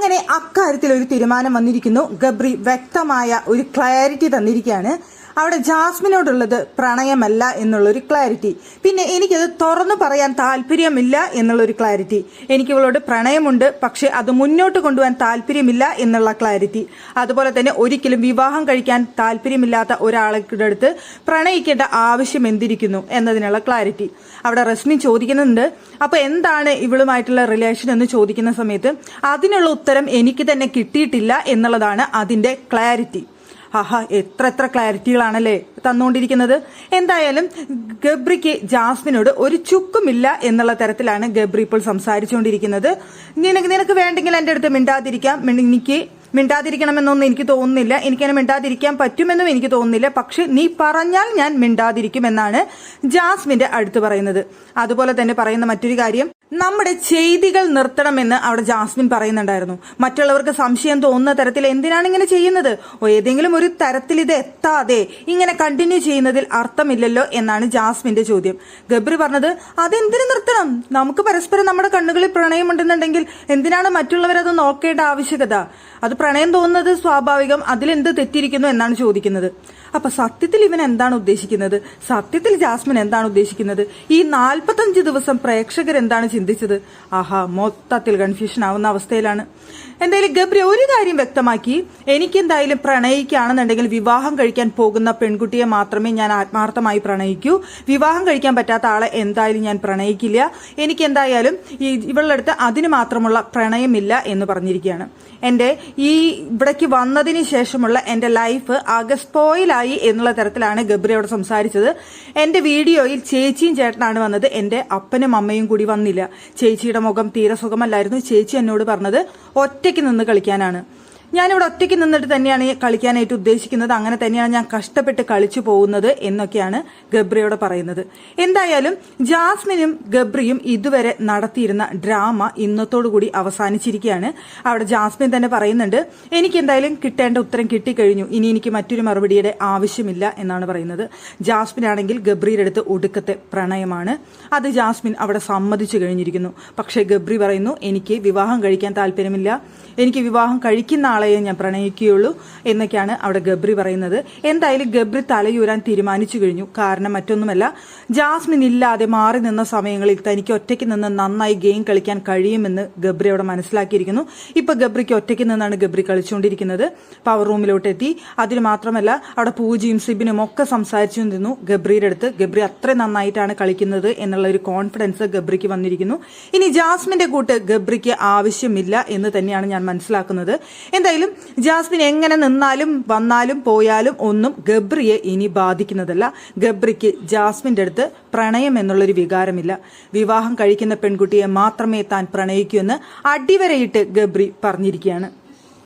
അങ്ങനെ അക്കാര്യത്തിൽ ഒരു തീരുമാനം വന്നിരിക്കുന്നു. ഗബ്രി വ്യക്തമായ ഒരു ക്ലാരിറ്റി തന്നിരിക്കുകയാണ്. അവിടെ ജാസ്മിനോടുള്ളത് പ്രണയമല്ല എന്നുള്ളൊരു ക്ലാരിറ്റി, പിന്നെ എനിക്കത് തുറന്നു പറയാൻ താല്പര്യമില്ല എന്നുള്ളൊരു ക്ലാരിറ്റി, എനിക്ക് ഇവളോട് പ്രണയമുണ്ട് പക്ഷെ അത് മുന്നോട്ട് കൊണ്ടുപോകാൻ താല്പര്യമില്ല എന്നുള്ള ക്ലാരിറ്റി, അതുപോലെ തന്നെ ഒരിക്കലും വിവാഹം കഴിക്കാൻ താല്പര്യമില്ലാത്ത ഒരാളുടെ അടുത്ത് പ്രണയിക്കേണ്ട ആവശ്യം എന്തിരിക്കുന്നു എന്നതിനുള്ള ക്ലാരിറ്റി. അവിടെ റസ്മി ചോദിക്കുന്നുണ്ട്, അപ്പൊ എന്താണ് ഇവളുമായിട്ടുള്ള റിലേഷൻ എന്ന് ചോദിക്കുന്ന സമയത്ത് അതിനുള്ള ഉത്തരം എനിക്ക് തന്നെ കിട്ടിയിട്ടില്ല എന്നുള്ളതാണ് അതിന്റെ ക്ലാരിറ്റി. ആഹാ, എത്ര ക്ലാരിറ്റികളാണല്ലേ തന്നുകൊണ്ടിരിക്കുന്നത്. എന്തായാലും ഗബ്രിക്ക് ജാസ്മിനോട് ഒരു ചുക്കുമില്ല എന്നുള്ള തരത്തിലാണ് ഗബ്രി ഇപ്പോൾ സംസാരിച്ചുകൊണ്ടിരിക്കുന്നത്. നിനക്ക് വേണ്ടെങ്കിൽ എന്റെ അടുത്ത് മിണ്ടാതിരിക്കാം, എനിക്ക് മിണ്ടാതിരിക്കണമെന്നൊന്നും എനിക്ക് തോന്നുന്നില്ല, എനിക്കതിനെ മിണ്ടാതിരിക്കാൻ പറ്റുമെന്നും എനിക്ക് തോന്നുന്നില്ല, പക്ഷെ നീ പറഞ്ഞാൽ ഞാൻ മിണ്ടാതിരിക്കുമെന്നാണ് ജാസ്മിന്റെ അടുത്ത് പറയുന്നത്. അതുപോലെ തന്നെ പറയുന്ന മറ്റൊരു കാര്യം, നമ്മുടെ ചെയ്തികൾ നിർത്തണമെന്ന് അവിടെ ജാസ്മിൻ പറയുന്നുണ്ടായിരുന്നു. മറ്റുള്ളവർക്ക് സംശയം തോന്നുന്ന തരത്തിൽ എന്തിനാണ് ഇങ്ങനെ ചെയ്യുന്നത്, ഏതെങ്കിലും ഒരു തരത്തിൽ ഇത് എത്താതെ ഇങ്ങനെ കണ്ടിന്യൂ ചെയ്യുന്നതിൽ അർത്ഥമില്ലല്ലോ എന്നാണ് ജാസ്മിന്റെ ചോദ്യം. ഗബ്രി പറഞ്ഞത്, അതെന്തിനു നിർത്തണം, നമുക്ക് പരസ്പരം നമ്മുടെ കണ്ണുകളിൽ പ്രണയമുണ്ടെന്നുണ്ടെങ്കിൽ എന്തിനാണ് മറ്റുള്ളവരത് നോക്കേണ്ട ആവശ്യകത, അത് പ്രണയം തോന്നുന്നത് സ്വാഭാവികം, അതിലെന്ത് തെറ്റിയിരിക്കുന്നു എന്നാണ് ചോദിക്കുന്നത്. അപ്പൊ സത്യത്തിൽ ഇവൻ എന്താണ് ഉദ്ദേശിക്കുന്നത്, സത്യത്തിൽ ജാസ്മിൻ എന്താണ് ഉദ്ദേശിക്കുന്നത്, ഈ 45 ദിവസം പ്രേക്ഷകർ എന്താണ് ചിന്തിച്ചത്? ആഹാ, മൊത്തത്തിൽ കൺഫ്യൂഷൻ ആവുന്ന അവസ്ഥയിലാണ്. എന്തായാലും ഗബ്രി ഒരു കാര്യം വ്യക്തമാക്കി, എനിക്കെന്തായാലും പ്രണയിക്കുകയാണെന്നുണ്ടെങ്കിൽ വിവാഹം കഴിക്കാൻ പോകുന്ന പെൺകുട്ടിയെ മാത്രമേ ഞാൻ ആത്മാർത്ഥമായി പ്രണയിക്കൂ, വിവാഹം കഴിക്കാൻ പറ്റാത്ത ആളെ എന്തായാലും ഞാൻ പ്രണയിക്കില്ല, എനിക്കെന്തായാലും ഇവളുടെ അടുത്ത് അതിന് മാത്രമുള്ള പ്രണയമില്ല എന്ന് പറഞ്ഞിരിക്കുകയാണ്. എന്റെ ഈ ഇവിടേക്ക് വന്നതിന് ശേഷമുള്ള എന്റെ ലൈഫ് ആകെ സ്പോയിലായി എന്നുള്ള തരത്തിലാണ് ഗബ്രി അവിടെ സംസാരിച്ചത്. എന്റെ വീഡിയോയിൽ ചേച്ചിയും ചേട്ടനാണ് വന്നത്, എന്റെ അപ്പനും അമ്മയും കൂടി വന്നില്ല. ചേച്ചിയുടെ മുഖം തീരെ സുഖമല്ലായിരുന്നു. ചേച്ചി എന്നോട് പറഞ്ഞത് ഒറ്റയ്ക്ക് നിന്ന് കളിക്കാനാണ്. ഞാനിവിടെ ഒറ്റയ്ക്ക് നിന്നിട്ട് തന്നെയാണ് കളിക്കാനായിട്ട് ഉദ്ദേശിക്കുന്നത്, അങ്ങനെ തന്നെയാണ് ഞാൻ കഷ്ടപ്പെട്ട് കളിച്ചു പോകുന്നത് എന്നൊക്കെയാണ് ഗബ്രിയോട് പറയുന്നത്. എന്തായാലും ജാസ്മിനും ഗബ്രിയും ഇതുവരെ നടത്തിയിരുന്ന ഡ്രാമ ഇന്നത്തോടുകൂടി അവസാനിച്ചിരിക്കുകയാണ്. അവിടെ ജാസ്മിൻ തന്നെ പറയുന്നുണ്ട്, എനിക്ക് എന്തായാലും കിട്ടേണ്ട ഉത്തരം കിട്ടിക്കഴിഞ്ഞു, ഇനി എനിക്ക് മറ്റൊരു മറുപടിയുടെ ആവശ്യമില്ല എന്നാണ് പറയുന്നത്. ജാസ്മിൻ ആണെങ്കിൽ ഗബ്രിയുടെ അടുത്ത് ഒടുക്കത്തെ പ്രണയമാണ്, അത് ജാസ്മിൻ അവിടെ സമ്മതിച്ചു കഴിഞ്ഞിരിക്കുന്നു. പക്ഷേ ഗബ്രി പറയുന്നു, എനിക്ക് വിവാഹം കഴിക്കാൻ താല്പര്യമില്ല, എനിക്ക് വിവാഹം കഴിക്കുന്ന ആളെ ഞാൻ പ്രണയിക്കുകയുള്ളൂ എന്നൊക്കെയാണ് അവിടെ ഗബ്രി പറയുന്നത്. എന്തായാലും ഗബ്രി തലയൂരാൻ തീരുമാനിച്ചു കഴിഞ്ഞു. കാരണം മറ്റൊന്നുമല്ല, ജാസ്മിൻ ഇല്ലാതെ മാറി നിന്ന സമയങ്ങളിൽ തനിക്ക് ഒറ്റയ്ക്ക് നിന്ന് നന്നായി ഗെയിം കളിക്കാൻ കഴിയുമെന്ന് ഗബ്രി അവിടെ മനസ്സിലാക്കിയിരിക്കുന്നു. ഇപ്പൊ ഗബ്രിക്ക് ഒറ്റയ്ക്ക് നിന്നാണ് ഗബ്രി കളിച്ചുകൊണ്ടിരിക്കുന്നത്. പവർ റൂമിലോട്ട് എത്തി. അതിന് മാത്രമല്ല അവിടെ പൂജയും സിബിനും ഒക്കെ സംസാരിച്ചു നിന്നു ഗബ്രിയുടെ അടുത്ത്. ഗബ്രി അത്ര നന്നായിട്ടാണ് കളിക്കുന്നത് എന്നുള്ള ഒരു കോൺഫിഡൻസ് ഗബ്രിക്ക് വന്നിരിക്കുന്നു. ഇനി ജാസ്മിന്റെ കൂട്ട് ഗബ്രിക്ക് ആവശ്യമില്ല എന്ന് തന്നെയാണ് ഞാൻ മനസ്സിലാക്കുന്നത്. എന്തായാലും ജാസ്മിൻ എങ്ങനെ നിന്നാലും വന്നാലും പോയാലും ഒന്നും ഗബ്രിയെ ഇനി ബാധിക്കുന്നതല്ല. ഗബ്രിക്ക് ജാസ്മിന്റെ അടുത്ത് പ്രണയം എന്നുള്ളൊരു വികാരമില്ല. വിവാഹം കഴിക്കുന്ന പെൺകുട്ടിയെ മാത്രമേ താൻ പ്രണയിക്കൂ എന്ന് അടിവരയിട്ട് ഗബ്രി പറഞ്ഞിരിക്കുകയാണ്.